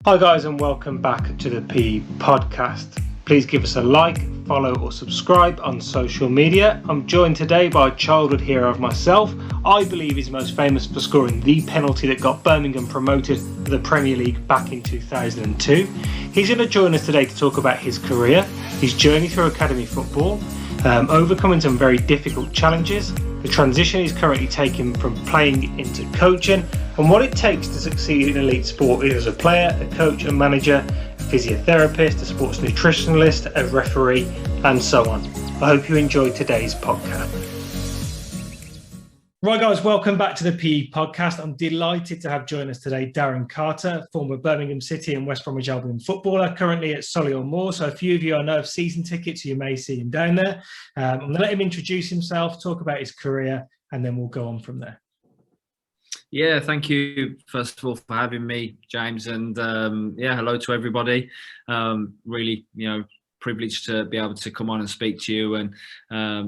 Hi guys, and welcome back to the PE podcast. Please give us a like, follow or subscribe on social media. I'm joined today by a childhood hero of myself. I believe he's most famous for scoring the penalty that got Birmingham promoted to the Premier League back in 2002. He's going to join us today to talk about his career, his journey through academy football, overcoming some very difficult challenges, the transition he's currently taking from playing into coaching, and what it takes to succeed in elite sport either as a player, a coach, a manager, a physiotherapist, a sports nutritionalist, a referee, and so on. I hope you enjoyed today's podcast. Right guys, welcome back to the PE podcast. I'm delighted to have join us today Darren Carter, former Birmingham City and West Bromwich Albion footballer, currently at Solihull Moor. So a few of you I know have season tickets, so you may see him down there. I'm going to let him introduce himself, talk about his career, and then we'll go on from there. Yeah, thank you first of all for having me, James, and hello to everybody. Really, privileged to be able to come on and speak to you and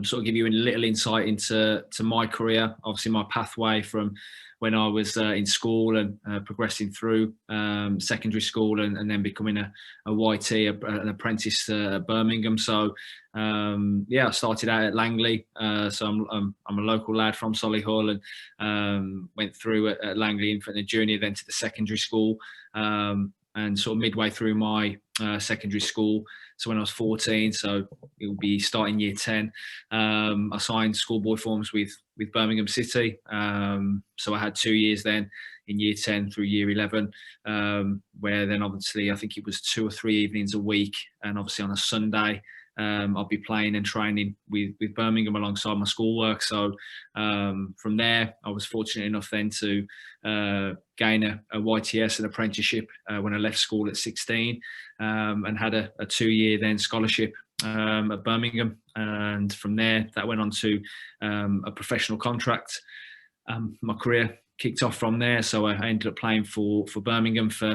sort of give you a little insight into my career. Obviously, my pathway from when I was in school and progressing through secondary school and then becoming a YT, an apprentice at Birmingham. So I started out at Langley. So I'm a local lad from Solihull and went through at Langley Infant and Junior, then to the secondary school. And sort of midway through my secondary school, so when I was 14, so it will be starting year 10, I signed schoolboy forms with Birmingham City. So I had 2 years then in year 10 through year 11, where then obviously I think it was 2 or 3 evenings a week, and obviously on a Sunday I'll be playing and training with Birmingham alongside my schoolwork. So from there, I was fortunate enough then to gain a YTS, an apprenticeship, when I left school at 16, and had a 2-year then scholarship at Birmingham. And from there, that went on to a professional contract. My career kicked off from there. So I ended up playing for Birmingham for,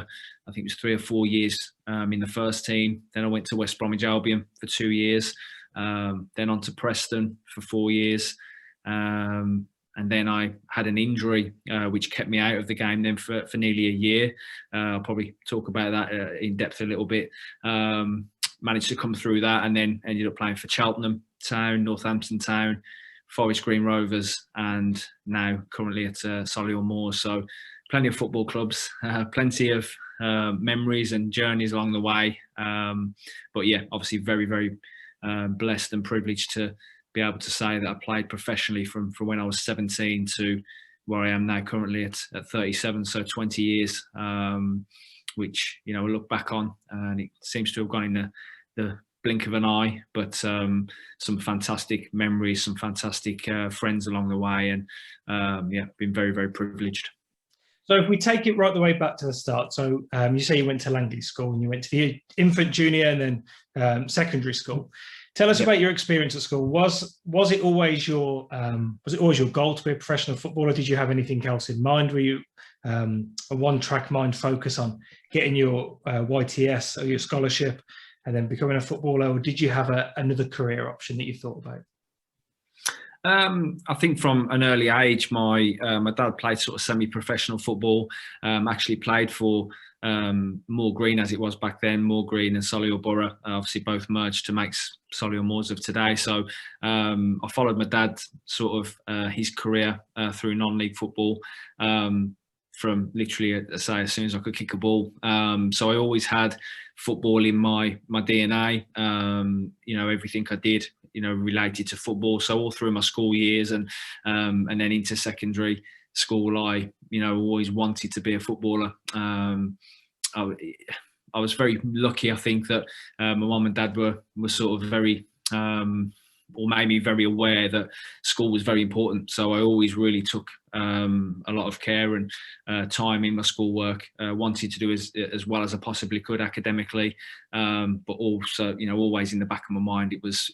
I think it was 3 or 4 years in the first team. Then I went to West Bromwich Albion for 2 years, then on to Preston for 4 years. And then I had an injury which kept me out of the game then for nearly a year. I'll probably talk about that in depth a little bit. Managed to come through that and then ended up playing for Cheltenham Town, Northampton Town, Forest Green Rovers, and now currently at Solihull Moor. So plenty of football clubs, plenty of memories and journeys along the way. But yeah, obviously very, very blessed and privileged to be able to say that I played professionally from when I was 17 to where I am now currently at 37, so 20 years, which, I look back on and it seems to have gone in the blink of an eye, but some fantastic memories, some fantastic friends along the way, and been very, very privileged. So if we take it right the way back to the start, so you say you went to Langley School and you went to the infant, junior, and then secondary school. Tell us about your experience at school. Was it always your goal to be a professional footballer? Did you have anything else in mind? Were you a one-track mind focus on getting your YTS or your scholarship and then becoming a footballer, or did you have another career option that you thought about? I think from an early age, my dad played sort of semi-professional football. Actually played for Moor Green, as it was back then. Moor Green and Solihull Borough obviously both merged to make Solihull Moors of today. So I followed my dad sort of his career through non-league football. From literally, as soon as I could kick a ball. So I always had football in my DNA. Everything I did, related to football. So all through my school years and then into secondary school, I, always wanted to be a footballer. I was very lucky, I think, that my mum and dad were sort of very or made me very aware that school was very important. So I always really took a lot of care and time in my schoolwork, wanted to do as well as I possibly could academically, but also, always in the back of my mind, it was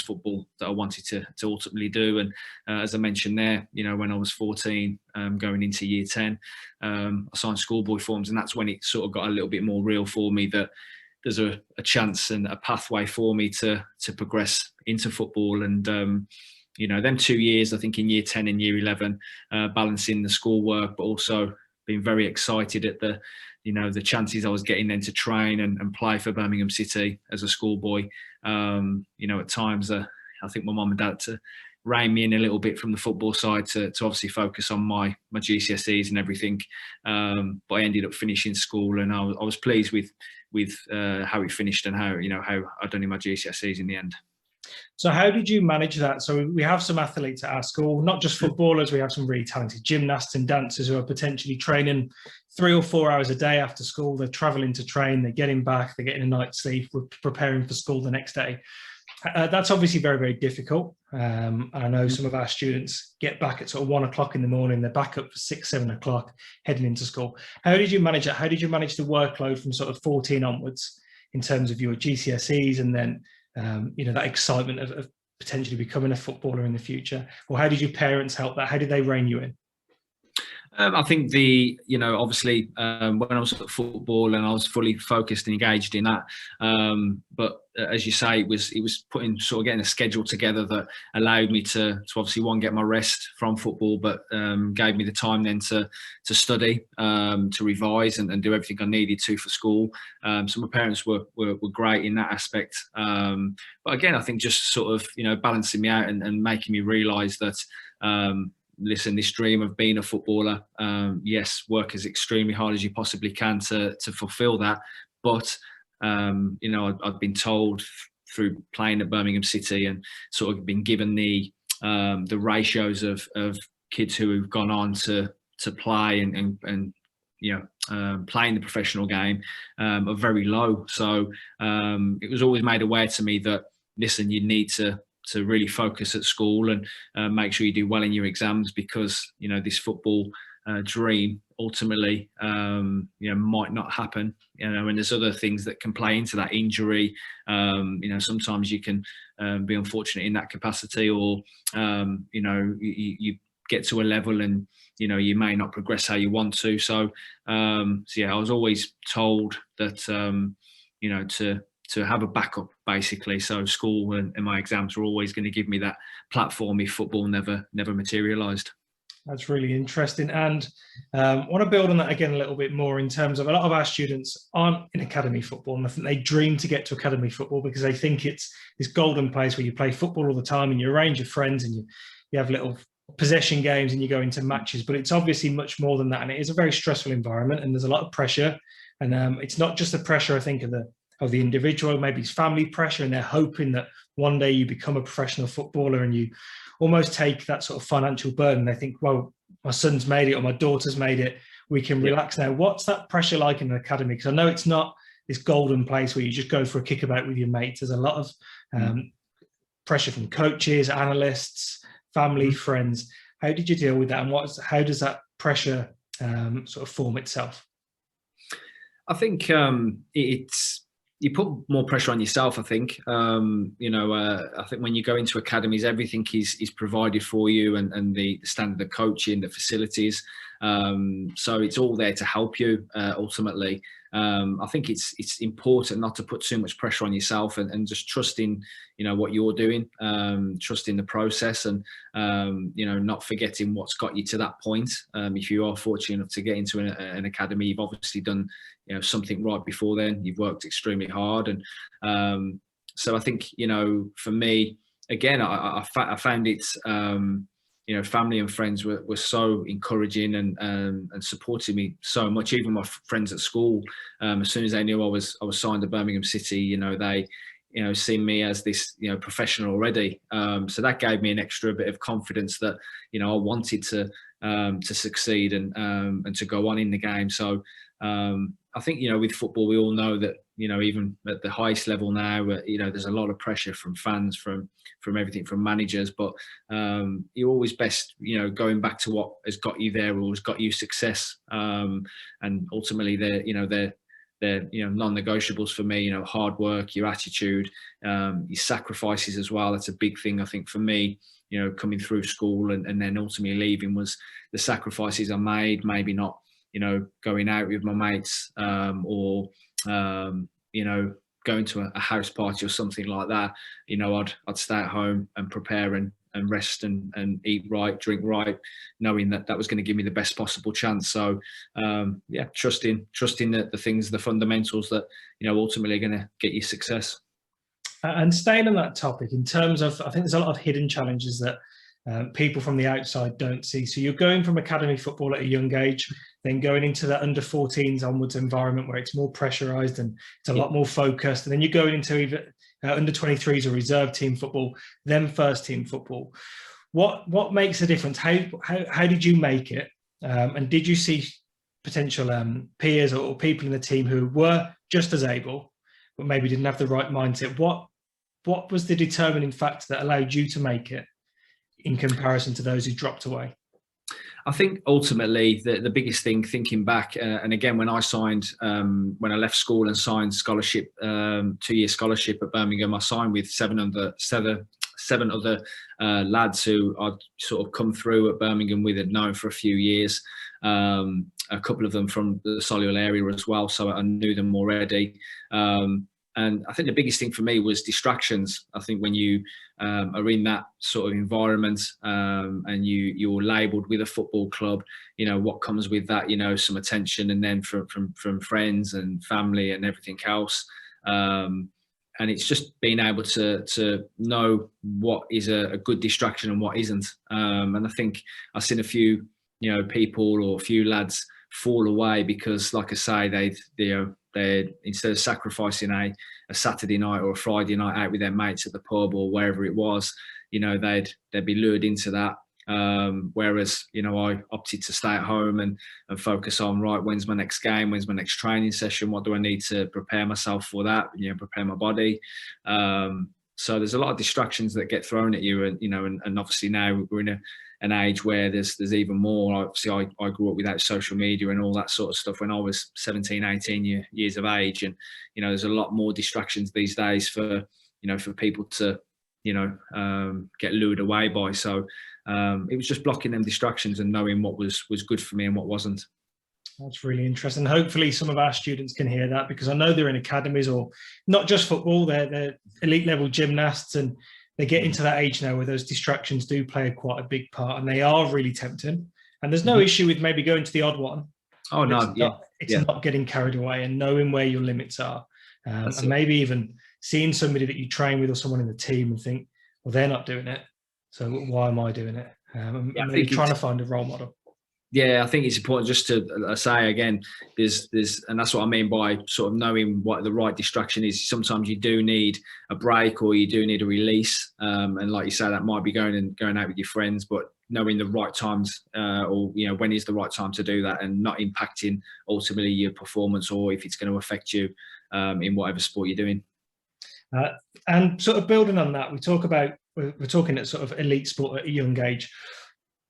football that I wanted to ultimately do. And as I mentioned there, when I was 14, going into year 10, I signed schoolboy forms, and that's when it sort of got a little bit more real for me that there's a chance and a pathway for me to progress into football. And them 2 years, I think in year 10 and year 11, balancing the schoolwork, but also being very excited at the the chances I was getting then to train and play for Birmingham City as a schoolboy, at times I think my mum and dad had to rein me in a little bit from the football side to obviously focus on my GCSEs and everything. But I ended up finishing school, and I was pleased with how it finished and how I'd done in my GCSEs in the end. So how did you manage that? So we have some athletes at our school, not just footballers. We have some really talented gymnasts and dancers who are potentially training 3 or 4 hours a day after school. They're traveling to train, they're getting back, they're getting a night's sleep, we're preparing for school the next day. That's obviously very, very difficult. I know some of our students get back at sort of 1 o'clock in the morning. They're back up for 6, 7 o'clock heading into school. How did you manage that? How did you manage the workload from sort of 14 onwards in terms of your GCSEs and then that excitement of potentially becoming a footballer in the future? Or how did your parents help that? How did they rein you in? I think obviously when I was at football and I was fully focused and engaged in that, but as you say, it was getting a schedule together that allowed me to obviously get my rest from football, but gave me the time then to study, to revise and do everything I needed to for school. So my parents were great in that aspect. But again, I think just sort of balancing me out and making me realise that. Listen, this dream of being a footballer, yes, work as extremely hard as you possibly can to fulfil that. But, I've been told through playing at Birmingham City and sort of been given the ratios of kids who have gone on to play and playing the professional game are very low. So it was always made aware to me that, listen, you need to really focus at school and make sure you do well in your exams, because this football dream ultimately might not happen, and there's other things that can play into that. Injury, sometimes you can be unfortunate in that capacity, or you get to a level and you may not progress how you want to. So I was always told that to have a backup, basically. So school and my exams were always going to give me that platform if football never materialised. That's really interesting. And I want to build on that again a little bit more in terms of a lot of our students aren't in academy football. And I think they dream to get to academy football because they think it's this golden place where you play football all the time and you arrange your friends and you have little possession games and you go into matches. But it's obviously much more than that. And it is a very stressful environment and there's a lot of pressure. And it's not just the pressure, I think, of the individual, maybe it's family pressure, and they're hoping that one day you become a professional footballer and you almost take that sort of financial burden. They think, well, my son's made it or my daughter's made it, we can relax now. What's that pressure like in an academy? Because I know it's not this golden place where you just go for a kickabout with your mates. There's a lot of pressure from coaches, analysts, family, friends. How did you deal with that, and how does that pressure sort of form itself? I think you put more pressure on yourself, I think. I think when you go into academies, everything is provided for you, and the standard of coaching, the facilities. So it's all there to help you ultimately. I think it's important not to put too much pressure on yourself and just trusting, what you're doing, trusting the process, and not forgetting what's got you to that point. If you are fortunate enough to get into an academy, you've obviously done something right before then. You've worked extremely hard, and so I think for me, again, I found it. Family and friends were so encouraging and supported me so much. Even my friends at school, as soon as they knew I was signed to Birmingham City, they seen me as this professional already. So that gave me an extra bit of confidence that I wanted to succeed and to go on in the game. So I think with football, we all know that even at the highest level now, there's a lot of pressure from fans, from everything, from managers. But you're always best, going back to what has got you there or has got you success. And ultimately, they're non-negotiables for me. Hard work, your attitude, your sacrifices as well. That's a big thing, I think, for me. Coming through school and then ultimately leaving was the sacrifices I made. Maybe not, going out with my mates or going to a house party or something like that. I'd stay at home and prepare and and rest and eat right, drink right, knowing that that was going to give me the best possible chance. So yeah, trusting that the things, the fundamentals that, you know, ultimately are going to get you success. And staying on that topic, in terms of, I think there's a lot of hidden challenges that people from the outside don't see. So you're going from academy football at a young age, then going into that under 14s onwards environment where it's more pressurised and it's a lot more focused. And then you're going into either under 23s or reserve team football, then first team football. What makes a difference? How did you make it? And did you see potential peers or people in the team who were just as able, but maybe didn't have the right mindset? What was the determining factor that allowed you to make it in comparison to those who dropped away? I think ultimately the biggest thing, thinking back, and again, when I signed, when I left school and signed scholarship, 2-year scholarship at Birmingham, I signed with seven other lads who I'd sort of come through at Birmingham with, had known for a few years. A couple of them from the Solihull area as well, so I knew them already. And I think the biggest thing for me was distractions. I think when you are in that sort of environment and you're labelled with a football club, you know, what comes with that, you know, some attention, and then from friends and family and everything else. And it's just being able to know what is a good distraction and what isn't. And I think I've seen a few, you know, people or a few lads fall away because, like I say, they instead of sacrificing a Saturday night or a Friday night out with their mates at the pub or wherever it was, you know, they'd be lured into that. Whereas, you know, I opted to stay at home and focus on, right, when's my next game? When's my next training session? What do I need to prepare myself for that? You know, prepare my body. So there's a lot of distractions that get thrown at you, and, you know, and obviously now we're in an age where there's even more. Obviously, I grew up without social media and all that sort of stuff when I was 17, 18 years of age. And, you know, there's a lot more distractions these days for, you know, for people to, you know, get lured away by. So it was just blocking them distractions and knowing what was good for me and what wasn't. That's really interesting. Hopefully some of our students can hear that, because I know they're in academies, or not just football, they're elite level gymnasts, and they get into that age now where those distractions do play quite a big part, and they are really tempting. And there's no issue with maybe going to the odd one. Oh, no. It's not getting carried away and knowing where your limits are. And maybe even seeing somebody that you train with or someone in the team and think, well, they're not doing it, so why am I doing it? And maybe trying to find a role model. Yeah, I think it's important just to say again, there's, and that's what I mean by sort of knowing what the right distraction is. Sometimes you do need a break, or you do need a release. And like you say, that might be going out with your friends, but knowing the right times, or, you know, when is the right time to do that, and not impacting ultimately your performance, or if it's going to affect you in whatever sport you're doing. And sort of building on that, we're talking at sort of elite sport at a young age.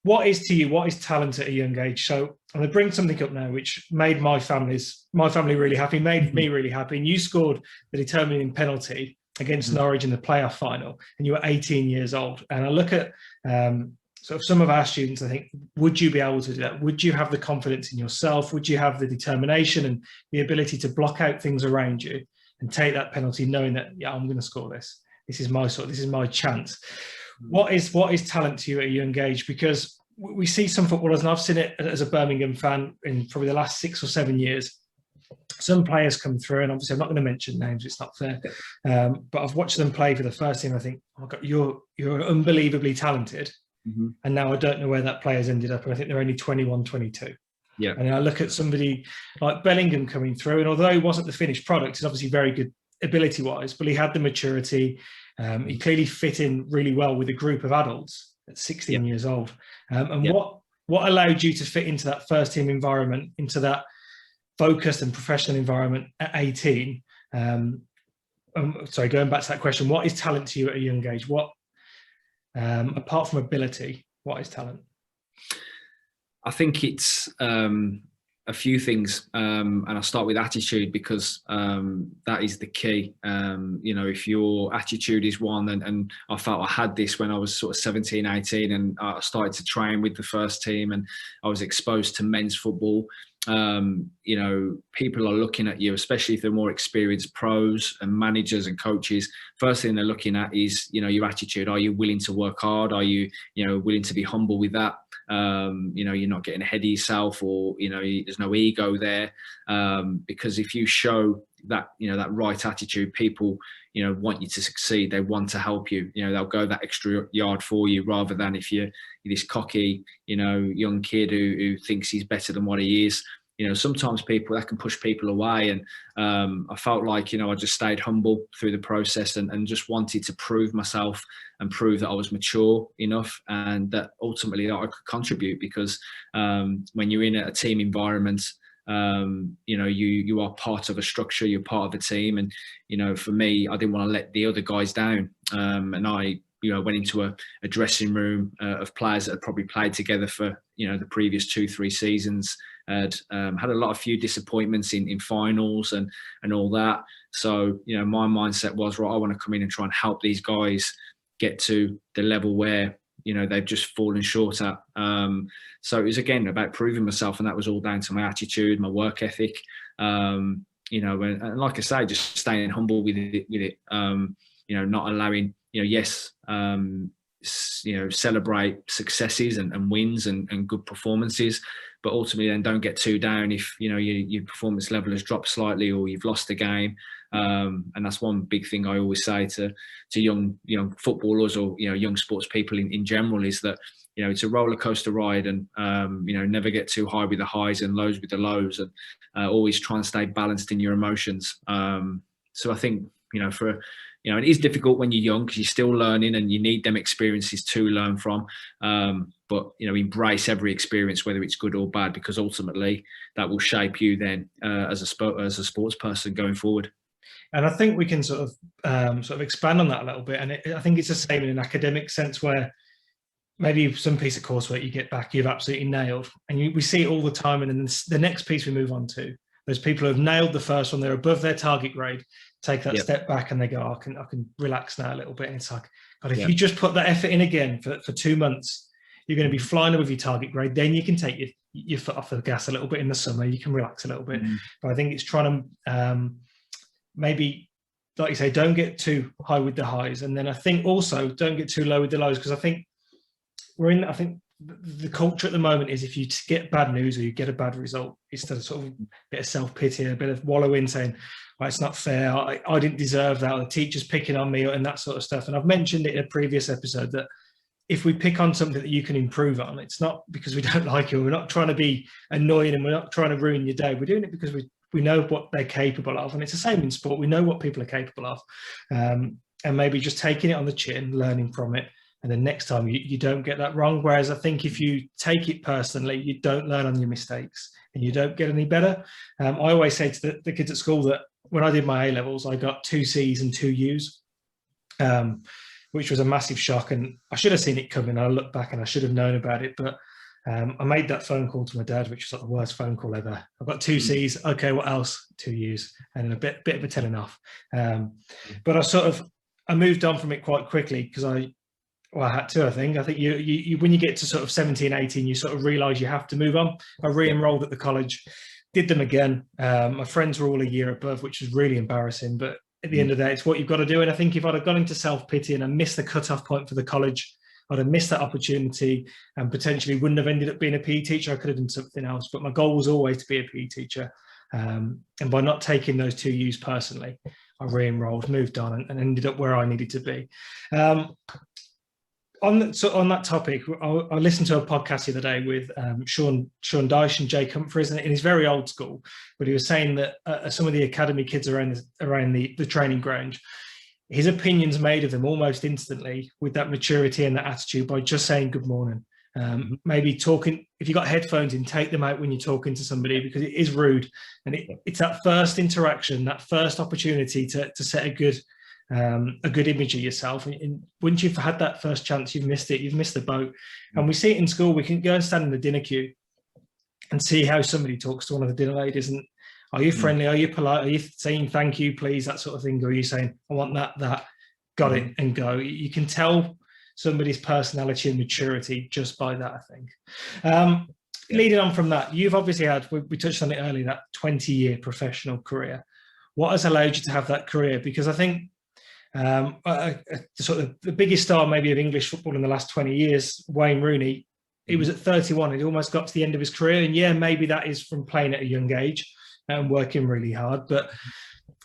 What is talent at a young age? So I'm going to bring something up now which made my family really happy, made me really happy. And you scored the determining penalty against Norwich in the playoff final, and you were 18 years old. And I look at sort of some of our students, I think, would you be able to do that? Would you have the confidence in yourself? Would you have the determination and the ability to block out things around you and take that penalty, knowing that, yeah, I'm going to score this. This is my chance. What is talent to you at a young age? Because we see some footballers, and I've seen it as a Birmingham fan in probably the last 6 or 7 years. Some players come through, and obviously I'm not going to mention names, it's not fair. But I've watched them play for the first team. I think, oh my God, you're unbelievably talented. Mm-hmm. And now I don't know where that player's ended up. And I think they're only 21, 22. Yeah. And I look at somebody like Bellingham coming through, and although he wasn't the finished product, he's obviously very good ability-wise, but he had the maturity. He clearly fit in really well with a group of adults at 16 years old. What allowed you to fit into that first team environment, into that focused and professional environment at 18? Sorry, going back to that question, what is talent to you at a young age? What, apart from ability, what is talent? I think it's a few things, and I'll start with attitude, because that is the key. You know, if your attitude is one, and I felt I had this when I was sort of 17, 18, and I started to train with the first team, and I was exposed to men's football. you know, people are looking at you, especially if they're more experienced pros and managers and coaches. First thing they're looking at is, you know, your attitude. Are you willing to work hard? Are you, you know, willing to be humble with that? You know, you're not getting ahead of yourself, or, you know, there's no ego there. Because if you show that, you know, that right attitude, people, you know, want you to succeed. They want to help you. You know, they'll go that extra yard for you, rather than if you're this cocky, you know, young kid who thinks he's better than what he is. You know, sometimes people, that can push people away. And I felt like, you know, I just stayed humble through the process, and just wanted to prove myself and prove that I was mature enough, and that ultimately that I could contribute. Because when you're in a team environment, you know, you are part of a structure, you're part of a team. And, you know, for me, I didn't want to let the other guys down. And I, you know, went into a dressing room of players that had probably played together for, you know, the previous 2-3 seasons, had a few disappointments in finals and all that. So, you know, my mindset was, right, I want to come in and try and help these guys get to the level where, you know, they've just fallen short at. So it was, again, about proving myself, and that was all down to my attitude, my work ethic, you know, and like I say, just staying humble with it, you know, not allowing, you know, yes, you know, celebrate successes and wins and good performances, but ultimately then don't get too down if, you know, your performance level has dropped slightly, or you've lost a game. And that's one big thing I always say to young footballers, or, you know, young sports people in general, is that, you know, it's a roller coaster ride, and you know, never get too high with the highs and lows with the lows, and always try and stay balanced in your emotions. So I think, you know, you know, it is difficult when you're young, because you're still learning, and you need them experiences to learn from. But, you know, embrace every experience, whether it's good or bad, because ultimately that will shape you then as a sports person going forward. And I think we can sort of expand on that a little bit. And I think it's the same in an academic sense, where maybe some piece of coursework you get back, you've absolutely nailed, and we see it all the time. And then the next piece we move on to, those people who have nailed the first one, they're above their target grade, take that step back, and they go, oh, I can relax now a little bit. And it's like, God, if you just put that effort in again for 2 months, you're going to be flying above your target grade. Then you can take your foot off the gas a little bit in the summer. You can relax a little bit. But I think it's trying to maybe, like you say, don't get too high with the highs. And then I think also don't get too low with the lows, because I think the culture at the moment is, if you get bad news or you get a bad result, instead of sort of a bit of self-pity, a bit of wallowing, saying, well, it's not fair, I didn't deserve that, or the teacher's picking on me, and that sort of stuff. And I've mentioned it in a previous episode that if we pick on something that you can improve on, it's not because we don't like you. We're not trying to be annoying, and we're not trying to ruin your day. We're doing it because we know what they're capable of. And it's the same in sport. We know what people are capable of. And maybe just taking it on the chin, learning from it. And then next time you don't get that wrong. Whereas I think if you take it personally, you don't learn on your mistakes, and you don't get any better. I always say to the kids at school that when I did my A-levels, I got 2 C's and 2 U's, which was a massive shock. And I should have seen it coming. I look back and I should have known about it. But I made that phone call to my dad, which was like the worst phone call ever. I've got 2 C's. Okay, what else? 2 U's, and then a bit of a telling off. But I moved on from it quite quickly, because I had to. I think you when you get to sort of 17, 18, you sort of realise you have to move on. I re-enrolled at the college, did them again. My friends were all a year above, which was really embarrassing. But at the end of the day, it's what you've got to do. And I think if I'd have gone into self-pity and I missed the cut-off point for the college, I'd have missed that opportunity, and potentially wouldn't have ended up being a PE teacher. I could have done something else. But my goal was always to be a PE teacher. And by not taking those 2 U's personally, I re-enrolled, moved on, and ended up where I needed to be. On that topic, I listened to a podcast the other day with Sean Dyche and Jake Humphries, and he's very old school, but he was saying that some of the academy kids around the training ground, his opinions made of them almost instantly with that maturity and that attitude by just saying good morning. Maybe talking, if you've got headphones in, take them out when you're talking to somebody, because it is rude. And it's that first interaction, that first opportunity to set a good image of yourself. And once you've had that first chance, you've missed it, you've missed the boat. And we see it in school. We can go and stand in the dinner queue and see how somebody talks to one of the dinner ladies. And are you friendly? Are you polite? Are you saying thank you, please, that sort of thing? Or are you saying, I want that, got it, and go? You can tell somebody's personality and maturity just by that, I think. leading on from that, you've obviously had, we touched on it earlier, that 20-year professional career. What has allowed you to have that career? Because I think sort of the biggest star maybe of English football in the last 20 years, Wayne Rooney, he was at 31. He almost got to the end of his career. And yeah, maybe that is from playing at a young age and working really hard. But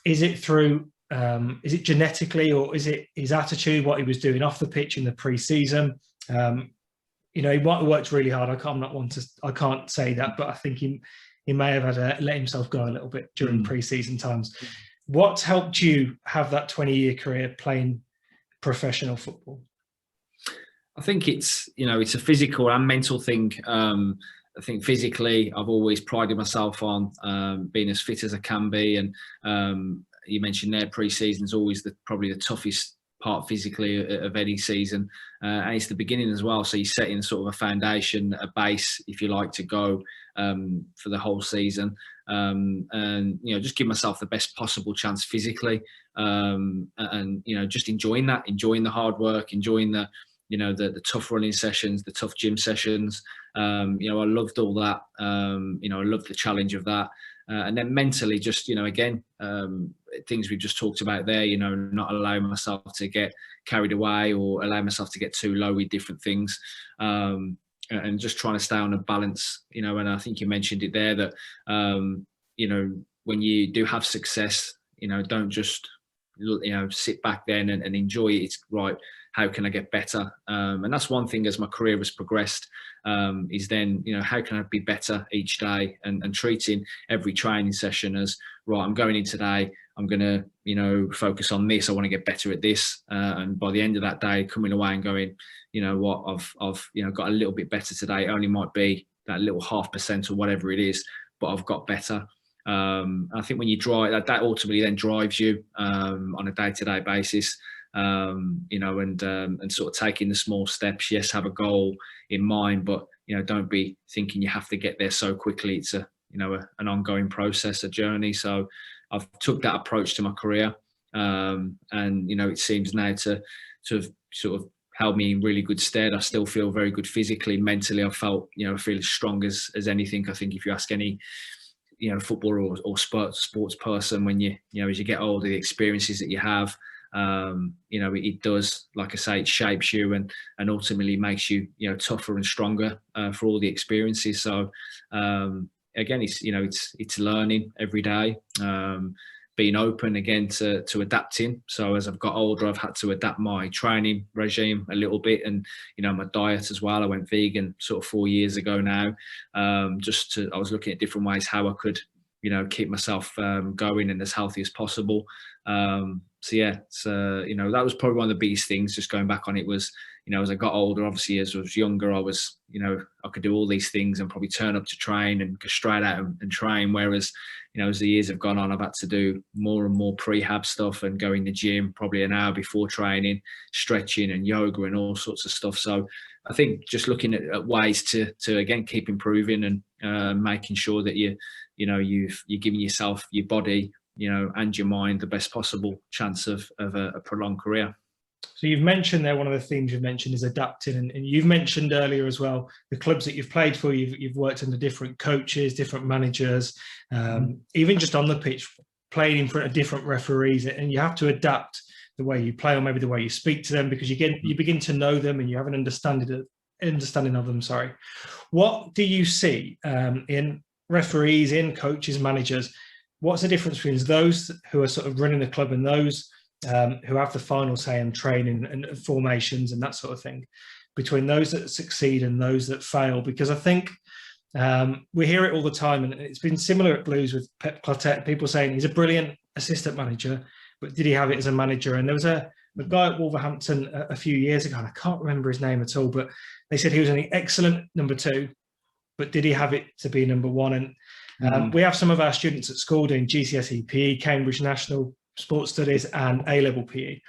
is it through, is it genetically, or is it his attitude, what he was doing off the pitch in the pre-season? You know, he might have worked really hard. I can't say that, but I think he may have had to let himself go a little bit during pre-season times. What's helped you have that 20-year career playing professional football? I think it's a physical and mental thing. I think physically, I've always prided myself on being as fit as I can be. And you mentioned there, pre-season is always probably the toughest part physically of any season, and it's the beginning as well. So you're setting sort of a foundation, a base, if you like, to go for the whole season, and just give myself the best possible chance physically, and just enjoying the hard work, enjoying the tough running sessions, the tough gym sessions. I loved all that. I loved the challenge of that. And then mentally, just, again, things we've just talked about there, not allowing myself to get carried away or allow myself to get too low with different things. And just trying to stay on a balance, and I think you mentioned it there that, when you do have success, don't just, sit back then and enjoy it. It's right. How can I get better? And that's one thing as my career has progressed, is then, how can I be better each day, and treating every training session as, right, I'm going in today, I'm going to, focus on this. I want to get better at this. And by the end of that day, coming away and going, what, I've got a little bit better today. It only might be that little 0.5% or whatever it is, but I've got better. I think when you drive, that ultimately then drives you on a day-to-day basis. And sort of taking the small steps. Yes, have a goal in mind, but don't be thinking you have to get there so quickly. It's an ongoing process, a journey. So I've took that approach to my career, and it seems now to have sort of held me in really good stead. I still feel very good physically, mentally. I felt I feel as strong as anything. I think if you ask any footballer or sports person, when as you get older, the experiences that you have. It does, like I say, it shapes you and ultimately makes you, tougher and stronger for all the experiences. So again, it's learning every day, being open again to adapting. So as I've got older, I've had to adapt my training regime a little bit, and my diet as well. I went vegan sort of 4 years ago now. I was looking at different ways how I could keep myself going and as healthy as possible. So yeah, that was probably one of the biggest things, just going back on it, was, as I got older, obviously as I was younger, I was, I could do all these things and probably turn up to train and go straight out and train. Whereas, as the years have gone on, I've had to do more and more prehab stuff and go in the gym probably an hour before training, stretching and yoga and all sorts of stuff. So I think just looking at ways to again, keep improving and making sure that you're giving yourself, your body, and your mind the best possible chance of a prolonged career. So you've mentioned there, one of the themes you've mentioned is adapting, and you've mentioned earlier as well, the clubs that you've played for, you've worked under different coaches, different managers, even just on the pitch, playing in front of different referees, and you have to adapt the way you play, or maybe the way you speak to them, because you begin to know them and you have an understanding of them. Sorry. What do you see in referees, in coaches, managers? What's the difference between those who are sort of running the club and those who have the final say in training and formations and that sort of thing, between those that succeed and those that fail? Because I think we hear it all the time, and it's been similar at Blues with Pep Clotet, people saying he's a brilliant assistant manager, but did he have it as a manager? And there was a guy at Wolverhampton a few years ago, and I can't remember his name at all, but they said he was an excellent number 2, but did he have it to be number 1? And we have some of our students at school doing GCSE PE, Cambridge National Sports Studies and A-level PE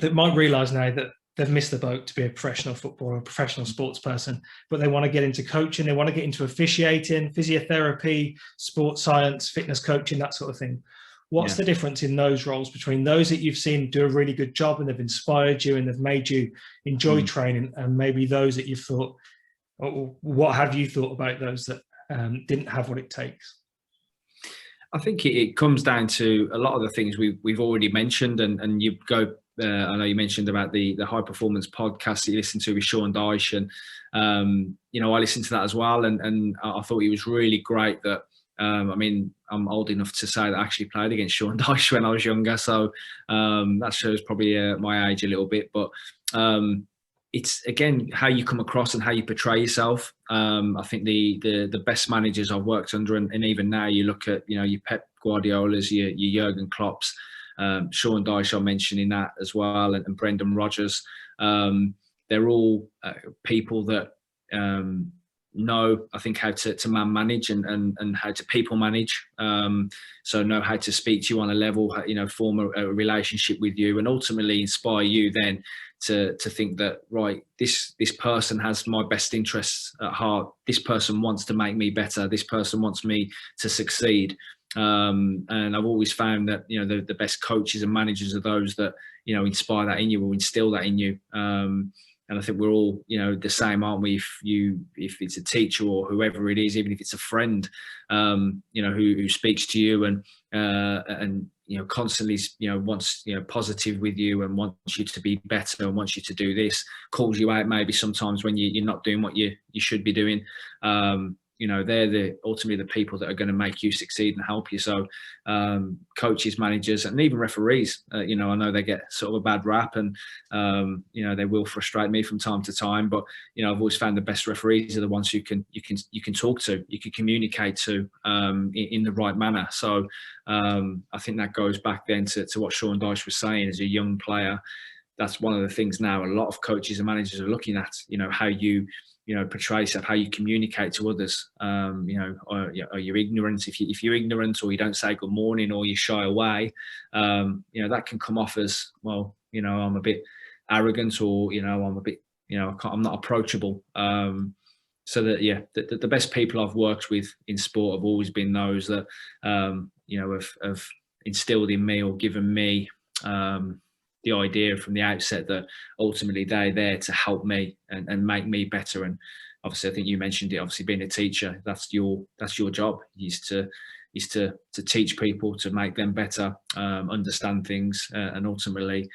that might realise now that they've missed the boat to be a professional footballer, a professional sports person, but they want to get into coaching, they want to get into officiating, physiotherapy, sports science, fitness coaching, that sort of thing. What's the difference in those roles between those that you've seen do a really good job and they've inspired you and they've made you enjoy training, and maybe those that you've thought, Or what have you thought about those that didn't have what it takes? I think it comes down to a lot of the things we've already mentioned, and you go. I know you mentioned about the high performance podcast that you listen to with Sean Dyche, and I listened to that as well, and I thought it was really great that. I mean, I'm old enough to say that I actually played against Sean Dyche when I was younger, so that shows probably my age a little bit. But it's again how you come across and how you portray yourself. I think the best managers I've worked under, and even now you look at your Pep Guardiolas, your Jurgen Klopps, Sean Dyche I'm mentioning that as well, and Brendan Rodgers. They're all people that know, I think, how to man manage and how to people manage. So know how to speak to you on a level, form a relationship with you, and ultimately inspire you then to think that, right, this person has my best interests at heart. This person wants to make me better. This person wants me to succeed. And I've always found that the best coaches and managers are those that inspire that in you or instill that in you. And I think we're all, the same, aren't we? If it's a teacher or whoever it is, even if it's a friend, who speaks to you and constantly, wants, positive with you and wants you to be better and wants you to do this, calls you out maybe sometimes when you're not doing what you should be doing. They're ultimately the people that are going to make you succeed and help you. So coaches, managers, and even referees, I know they get sort of a bad rap, and they will frustrate me from time to time. But I've always found the best referees are the ones you can talk to, you can communicate to in the right manner. So I think that goes back then to what Sean Dyche was saying. As a young player, that's one of the things now a lot of coaches and managers are looking at. How you portray yourself, how you communicate to others. Are you ignorant? If you're ignorant, or you don't say good morning, or you shy away, that can come off as, well, I'm a bit arrogant, or I'm a bit, I'm not approachable. So that the best people I've worked with in sport have always been those that have instilled in me or given me the idea from the outset that ultimately they're there to help me and make me better. And obviously, I think you mentioned it. Obviously, being a teacher, that's your job. Is to teach people, to make them better, understand things, and ultimately,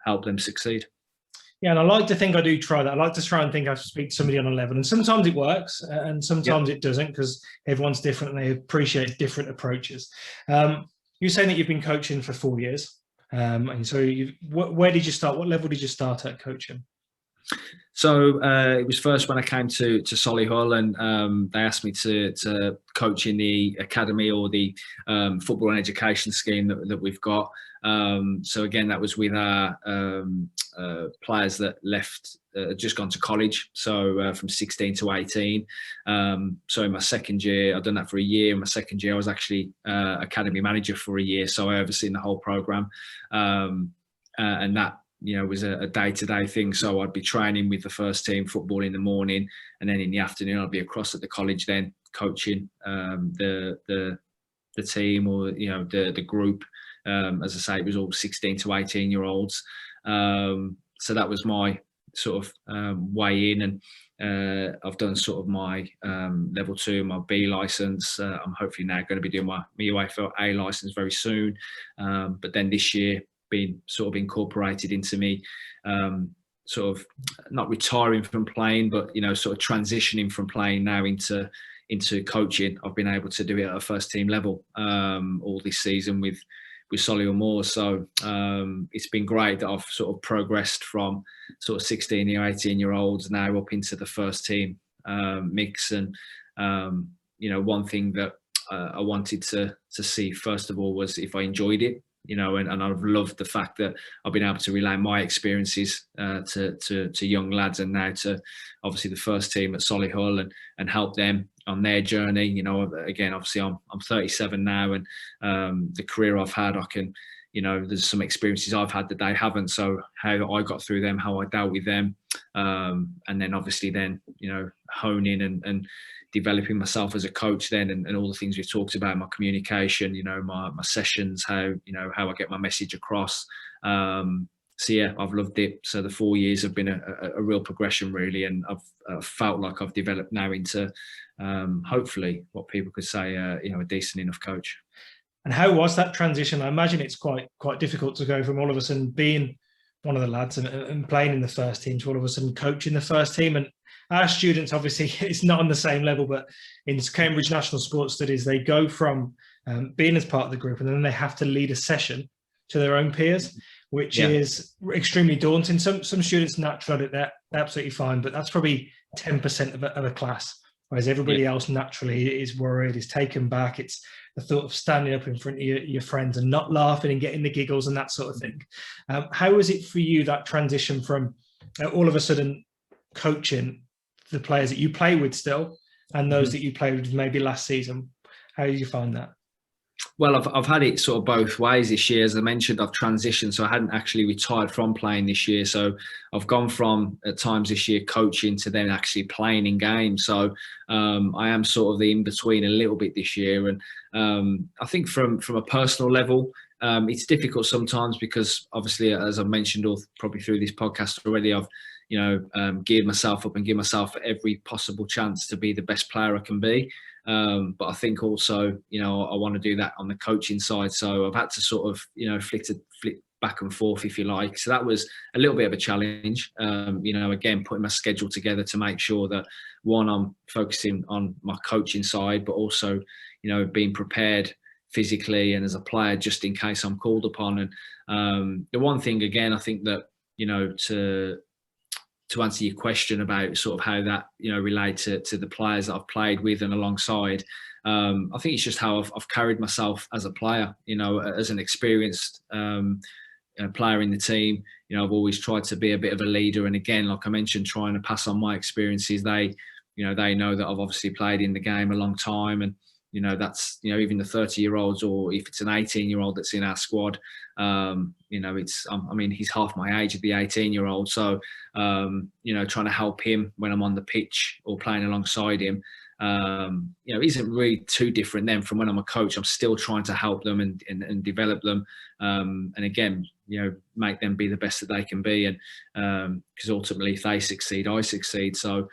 help them succeed. Yeah, and I like to think I do try that. I like to try and think I speak to somebody on a level, and sometimes it works, and sometimes it doesn't, because everyone's different and they appreciate different approaches. You're saying that you've been coaching for 4 years. And so where did you start? What level did you start at coaching? So it was first when I came to Solihull, and they asked me to coach in the academy, or the football and education scheme that we've got. So again, that was with our players that left, just gone to college. So from 16 to 18. So in my second year, I've done that for a year. In my second year, I was actually academy manager for a year. So I overseen the whole program. And that, was a day-to-day thing. So I'd be training with the first team football in the morning, and then in the afternoon I'd be across at the college then coaching the team, or the group. As I say, it was all 16 to 18 year olds. So that was my sort of way in, and I've done sort of my level 2, my B license. I'm hopefully now going to be doing my UEFA A license very soon. But then this year, being sort of incorporated into me, sort of not retiring from playing, but sort of transitioning from playing now into coaching. I've been able to do it at a first team level all this season with Solihull Moors. So it's been great that I've sort of progressed from sort of 16 or 18 year olds now up into the first team mix. And one thing that I wanted to see first of all was if I enjoyed it. And I've loved the fact that I've been able to relay my experiences to young lads, and now to obviously the first team at Solihull, and help them on their journey. Again, obviously I'm 37 now, and the career I've had, I can, there's some experiences I've had that they haven't. So how I got through them, how I dealt with them, and then obviously then, honing and developing myself as a coach then, and all the things we've talked about, my communication, my sessions, how I get my message across, So yeah, I've loved it. So the 4 years have been a real progression really, and I've felt like I've developed now into hopefully what people could say, a decent enough coach. And how was that transition? I imagine it's quite difficult to go from all of a sudden being one of the lads and playing in the first team to all of a sudden coaching the first team. And our students, obviously, it's not on the same level, but in Cambridge National Sports Studies, they go from being as part of the group, and then they have to lead a session to their own peers, which is extremely daunting. Some students naturally they're absolutely fine, but that's probably 10% of a class, whereas everybody else naturally is worried, is taken back. It's the thought of standing up in front of your friends and not laughing and getting the giggles and that sort of thing. How was it for you, that transition from all of a sudden coaching the players that you play with still and those that you played with maybe last season? How did you find that? Well, I've had it sort of both ways this year. As I mentioned, I've transitioned, so I hadn't actually retired from playing this year. So I've gone from at times this year coaching to then actually playing in games. So I am sort of the in between a little bit this year. And I think from a personal level, it's difficult sometimes because obviously, as I've mentioned, or probably through this podcast already, I've geared myself up and give myself every possible chance to be the best player I can be. But I think also, I want to do that on the coaching side. So I've had to sort of, flick back and forth, if you like. So that was a little bit of a challenge. Again, putting my schedule together to make sure that, one, I'm focusing on my coaching side, but also, being prepared physically and as a player just in case I'm called upon. And the one thing, again, I think that, to answer your question about sort of how that relate to the players that I've played with and alongside, I think it's just how I've carried myself as a player. As an experienced player in the team, I've always tried to be a bit of a leader. And again, like I mentioned, trying to pass on my experiences. They know that I've obviously played in the game a long time, and that's even the 30-year-olds, or if it's an 18-year-old that's in our squad, he's half my age of the 18-year-old. So trying to help him when I'm on the pitch or playing alongside him, isn't really too different then from when I'm a coach. I'm still trying to help them and develop them, and again, make them be the best that they can be. And because ultimately, if they succeed, I succeed. So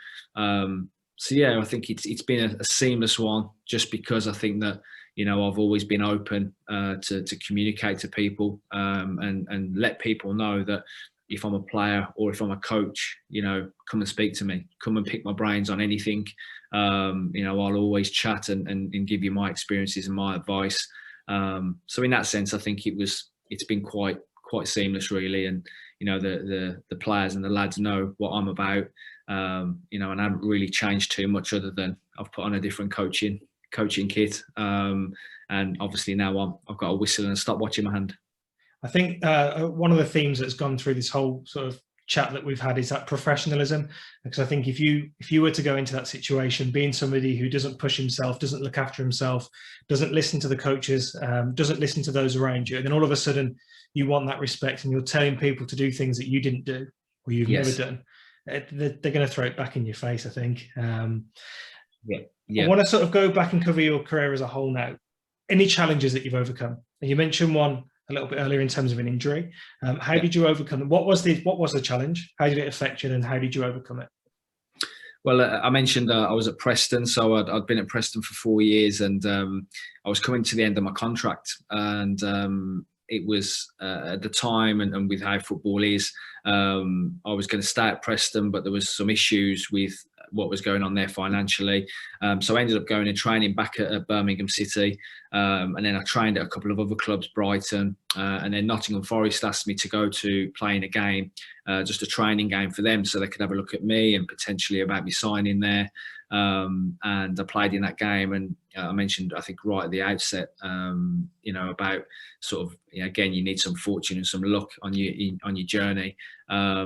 yeah, I think it's been a seamless one, just because I think that I've always been open to communicate to people, and let people know that if I'm a player or if I'm a coach, come and speak to me, come and pick my brains on anything. I'll always chat and give you my experiences and my advice. So in that sense, I think it's been quite seamless really, and the players and the lads know what I'm about. And I haven't really changed too much, other than I've put on a different coaching kit, and obviously now I've got a whistle and a stopwatch in my hand. I think one of the themes that's gone through this whole sort of chat that we've had is that professionalism, because I think if you were to go into that situation being somebody who doesn't push himself, doesn't look after himself, doesn't listen to the coaches, doesn't listen to those around you, and then all of a sudden you want that respect and you're telling people to do things that you didn't do or you've never done, they're going to throw it back in your face, I think. I want to sort of go back and cover your career as a whole now. Any challenges that you've overcome? And you mentioned one a little bit earlier in terms of an injury. How did you overcome them? What was the challenge? How did it affect you, and how did you overcome it? Well, I mentioned I was at Preston, so I'd been at Preston for 4 years, and I was coming to the end of my contract, and it was at the time, and with how football is, I was going to stay at Preston, but there was some issues with what was going on there financially. So I ended up going and training back at Birmingham City, and then I trained at a couple of other clubs, Brighton, and then Nottingham Forest asked me to go to play in a game, just a training game for them, so they could have a look at me and potentially about me signing there. And I played in that game, and I mentioned, I think right at the outset, about sort of, again, you need some fortune and some luck on your journey. I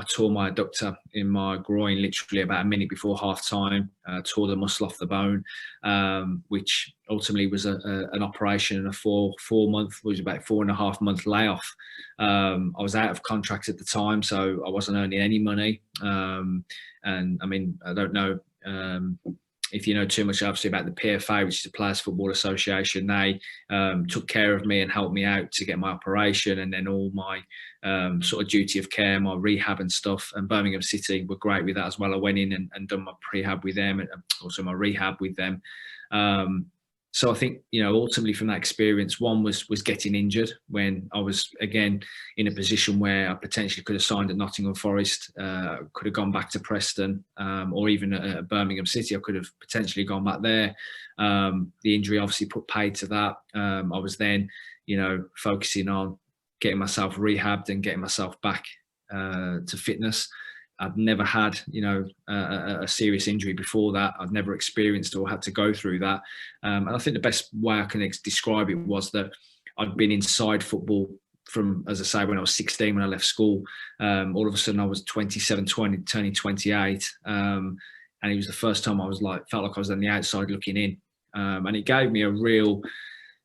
tore my adductor in my groin literally about a minute before half time, tore the muscle off the bone, which ultimately was an operation and a 4.5 month layoff. I was out of contract at the time, so I wasn't earning any money. And I mean, I don't know if you know too much, obviously, about the PFA, which is the Players Football Association, they took care of me and helped me out to get my operation, and then all my sort of duty of care, my rehab and stuff. And Birmingham City were great with that as well. I went in and done my prehab with them, and also my rehab with them. So I think, ultimately from that experience, one was getting injured when I was, again, in a position where I potentially could have signed at Nottingham Forest, could have gone back to Preston, or even at Birmingham City. I could have potentially gone back there. The injury obviously put paid to that. I was then, focusing on getting myself rehabbed and getting myself back to fitness. I'd never had, a serious injury before that. I'd never experienced or had to go through that. And I think the best way I can describe it was that I'd been inside football from, as I say, when I was 16, when I left school. All of a sudden I was 27, turning 28. And it was the first time I felt like I was on the outside looking in. And it gave me a real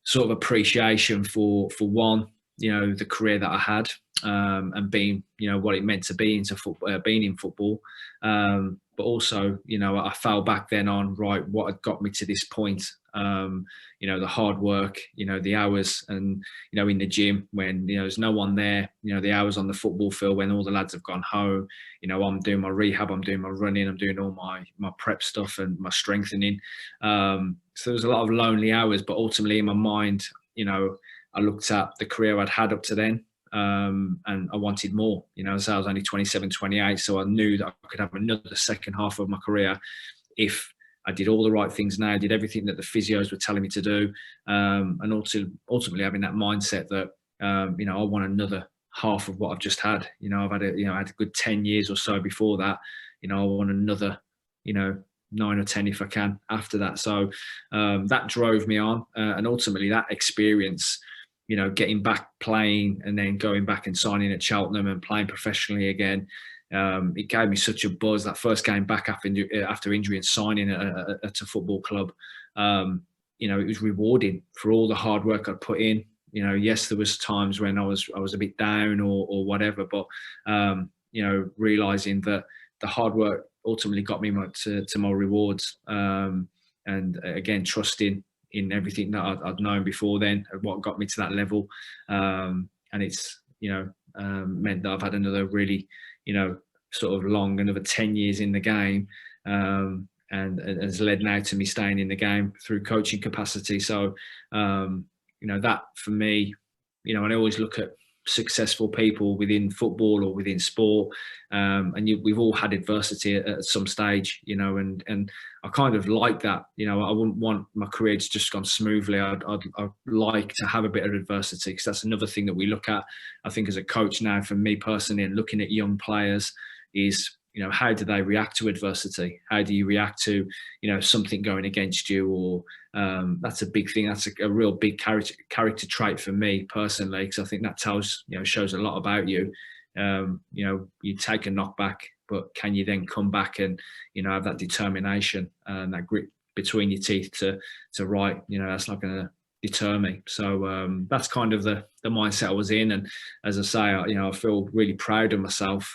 sort of appreciation for one, the career that I had, and being, what it meant to be into football, being in football. But also, I fell back then on, right, what had got me to this point, the hard work, the hours, and, in the gym when, there's no one there, the hours on the football field when all the lads have gone home, I'm doing my rehab, I'm doing my running, I'm doing all my prep stuff and my strengthening. So there was a lot of lonely hours, but ultimately in my mind, I looked at the career I'd had up to then, and I wanted more. So I was only 27, 28, so I knew that I could have another second half of my career if I did all the right things now, did everything that the physios were telling me to do, and ultimately having that mindset that, I want another half of what I've just had. I've had I had a good 10 years or so before that. I want another, 9 or 10 if I can after that. So that drove me on, and ultimately that experience, getting back playing and then going back and signing at Cheltenham and playing professionally again, it gave me such a buzz. That first game back after injury and signing at a football club, it was rewarding for all the hard work I'd put in. Yes, there was times when I was a bit down or whatever, but realizing that the hard work ultimately got me to my rewards, and again trusting in everything that I'd known before then, what got me to that level. And it's, meant that I've had another really, sort of long, another 10 years in the game, and has led now to me staying in the game through coaching capacity. So, that for me, and I always look at successful people within football or within sport, and we've all had adversity at some stage, and I kind of like that. I wouldn't want my career to just gone smoothly. I'd like to have a bit of adversity, because that's another thing that we look at, I think, as a coach now, for me personally, and looking at young players is, how do they react to adversity? How do you react to, something going against you? Or that's a big thing. That's a real big character trait for me personally, because I think that tells, shows a lot about you. You take a knockback, but can you then come back and, have that determination and that grit between your teeth to right, that's not going to deter me. So that's kind of the mindset I was in. And as I say, I feel really proud of myself,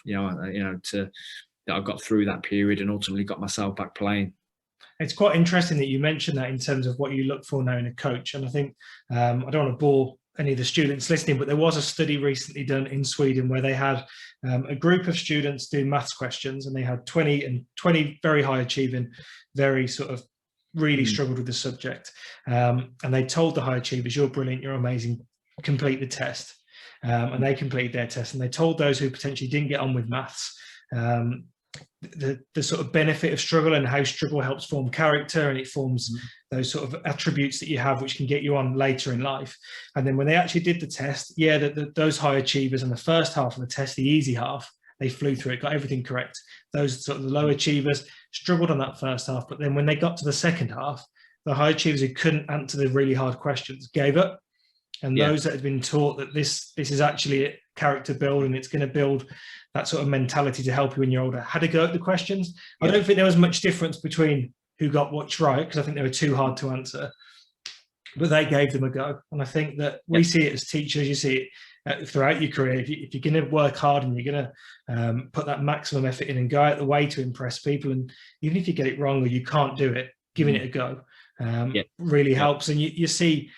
that I got through that period and ultimately got myself back playing. It's quite interesting that you mentioned that in terms of what you look for now in a coach. And I think, I don't want to bore any of the students listening, but there was a study recently done in Sweden where they had a group of students do maths questions, and they had 20 very high achieving, very sort of really struggled with the subject. And they told the high achievers, you're brilliant, you're amazing, complete the test. And they completed their test. And they told those who potentially didn't get on with maths, the sort of benefit of struggle and how struggle helps form character, and it forms those sort of attributes that you have which can get you on later in life. And then when they actually did the test, those high achievers in the first half of the test, the easy half, they flew through it, got everything correct. Those sort of the low achievers struggled on that first half, but then when they got to the second half, the high achievers who couldn't answer the really hard questions gave up. And those that had been taught that this is actually a character build, and it's going to build that sort of mentality to help you when you're older, had a go at the questions. I don't think there was much difference between who got what's right, because I think they were too hard to answer, but they gave them a go. And I think that we see it as teachers, you see it throughout your career. If you're going to work hard and you're going to put that maximum effort in and go out the way to impress people, and even if you get it wrong or you can't do it, giving it a go Yeah. really helps. And you see,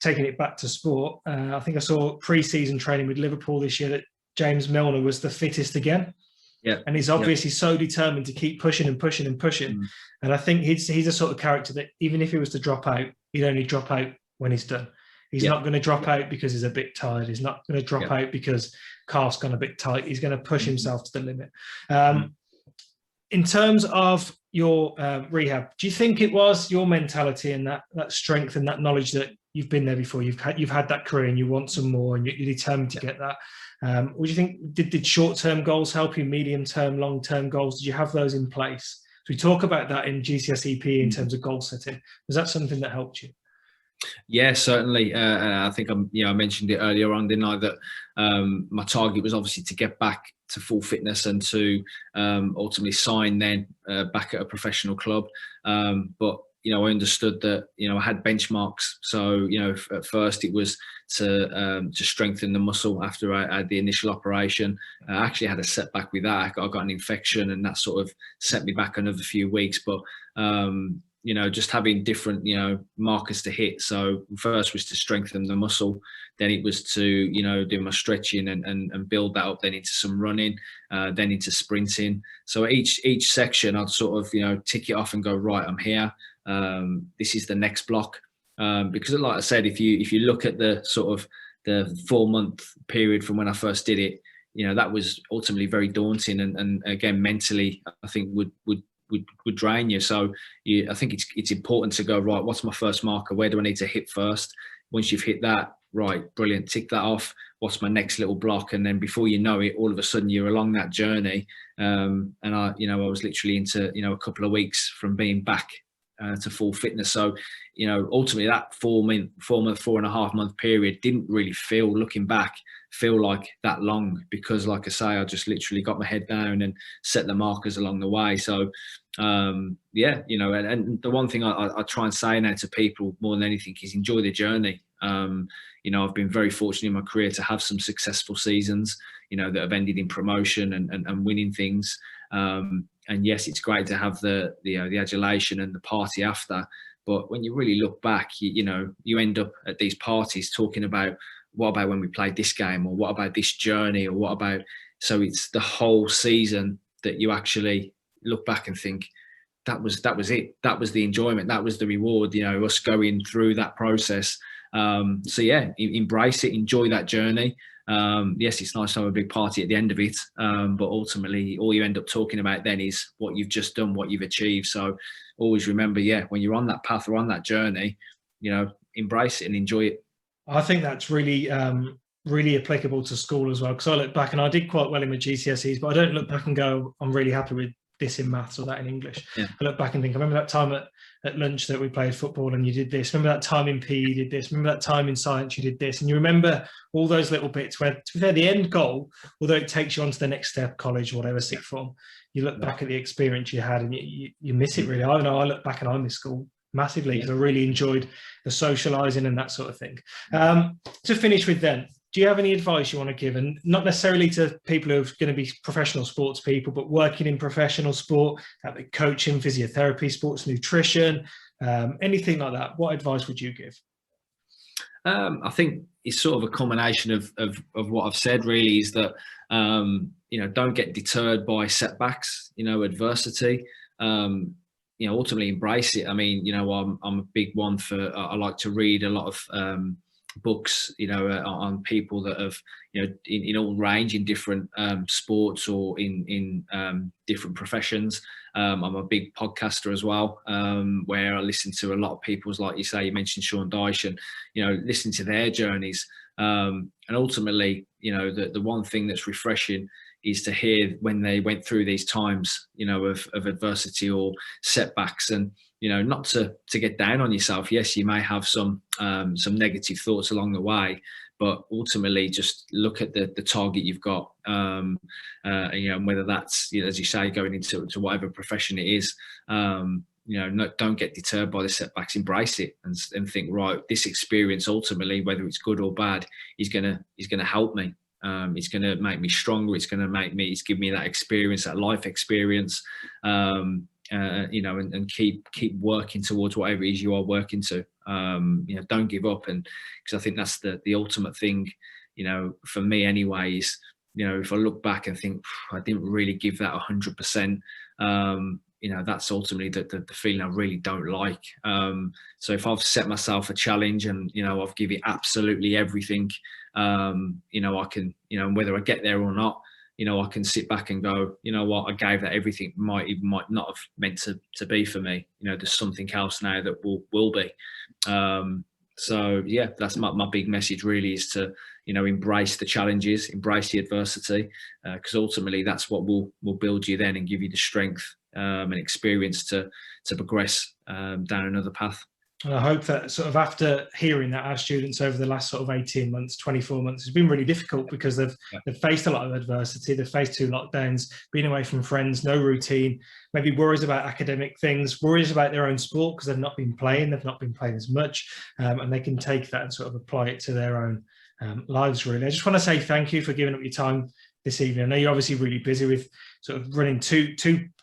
taking it back to sport, I think I saw pre-season training with Liverpool this year that James Milner was the fittest again. Yeah. And he's obviously so determined to keep pushing and pushing and pushing. And I think he's a sort of character that even if he was to drop out, he'd only drop out when he's done. He's not going to drop out because he's a bit tired. He's not going to drop out because calf's gone a bit tight. He's going to push himself to the limit. In terms of your rehab, do you think it was your mentality and that strength and that knowledge that you've been there before? You've had that career and you want some more and you're determined to get that. What do you think? Did short-term goals help you? Medium-term, long-term goals? Did you have those in place? So we talk about that in GCSE PE in terms of goal setting. Was that something that helped you? Yeah, certainly. I think I mentioned it earlier on, didn't I? That my target was obviously to get back to full fitness and to ultimately sign then back at a professional club. But I understood that I had benchmarks. So at first it was to strengthen the muscle after I had the initial operation. I actually had a setback with that. I got an infection, and that sort of set me back another few weeks. But just having different, markers to hit. So first was to strengthen the muscle. Then it was to, do my stretching and build that up, then into some running, then into sprinting. So each section I'd sort of, tick it off and go, right, I'm here. This is the next block. Because like I said, if you look at the sort of the 4-month period from when I first did it, that was ultimately very daunting. And again, mentally, I think would drain you. So I think it's important to go, right, what's my first marker? Where do I need to hit first? Once you've hit that, right, brilliant, tick that off. What's my next little block? And then before you know it, all of a sudden you're along that journey. And I was literally into, a couple of weeks from being back to full fitness. So, ultimately that 4.5 month period didn't really looking back, feel like that long, because like I say, I just literally got my head down and set the markers along the way. So and the one thing I try and say now to people more than anything is enjoy the journey. I've been very fortunate in my career to have some successful seasons, that have ended in promotion and winning things. And yes, it's great to have the adulation and the party after. But when you really look back, you end up at these parties talking about, what about when we played this game, or what about this journey, or what about, so it's the whole season that you actually look back and think, that was it. That was the enjoyment. That was the reward, us going through that process. So yeah, embrace it, enjoy that journey. Yes, it's nice to have a big party at the end of it. But ultimately all you end up talking about then is what you've just done, what you've achieved. So always remember, when you're on that path or on that journey, embrace it and enjoy it. I think that's really, really applicable to school as well. Because I look back and I did quite well in my GCSEs, but I don't look back and go, I'm really happy with this in maths or that in English. Yeah. I look back and think, I remember that time at lunch that we played football and you did this. Remember that time in PE you did this. Remember that time in science you did this. And you remember all those little bits where, to be fair, the end goal, although it takes you on to the next step, college, whatever, sixth form, you look back at the experience you had and you miss it really. I know I look back and I miss school massively because I really enjoyed the socialising and that sort of thing. To finish with then, do you have any advice you want to give? And not necessarily to people who are going to be professional sports people, but working in professional sport, coaching, physiotherapy, sports nutrition, anything like that. What advice would you give? I think it's sort of a combination of what I've said really, is that, don't get deterred by setbacks, adversity. Ultimately embrace it. I mean, I'm a big one for, I like to read a lot of books, on people that have, in all range, in different sports or in different professions. I'm a big podcaster as well, where I listen to a lot of people's, like you say, you mentioned Sean Dyche, and, listen to their journeys. And ultimately, the one thing that's refreshing is to hear when they went through these times, of adversity or setbacks, and, not to get down on yourself. Yes, you may have some negative thoughts along the way, but ultimately just look at the target you've got, and whether that's, as you say, going into whatever profession it is, don't get deterred by the setbacks, embrace it and think, right, this experience ultimately, whether it's good or bad, is gonna help me. It's going to make me stronger. It's going to give me that experience, that life experience. and keep working towards whatever it is you are working to. Don't give up, and because I think that's the ultimate thing. For me, anyways. If I look back and think I didn't really give that 100%, that's ultimately the feeling I really don't like. So if I've set myself a challenge and, I've given it absolutely everything, I can, whether I get there or not, I can sit back and go, you know what, I gave that everything. Might not have meant to be for me. There's something else now that will be. So yeah, that's my big message really, is to, embrace the challenges, embrace the adversity, because ultimately that's what will build you then and give you the strength and experience to progress down another path. And I hope that sort of after hearing that, our students over the last sort of 18 months, 24 months, has been really difficult because they've faced a lot of adversity. They've faced 2 lockdowns, been away from friends, no routine, maybe worries about academic things, worries about their own sport because they've not been playing as much, and they can take that and sort of apply it to their own lives, really. I just want to say thank you for giving up your time this evening. I know you're obviously really busy with sort of running two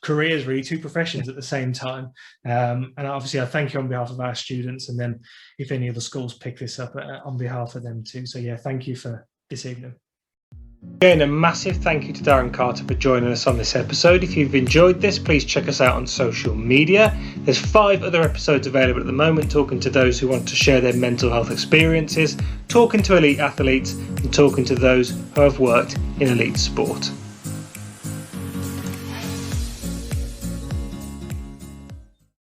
careers, really, 2 professions at the same time. And obviously I thank you on behalf of our students, and then if any other schools pick this up on behalf of them too. So yeah, thank you for this evening. Again, a massive thank you to Darren Carter for joining us on this episode. If you've enjoyed this, please check us out on social media. There's 5 other episodes available at the moment, talking to those who want to share their mental health experiences, talking to elite athletes, and talking to those who have worked in elite sport.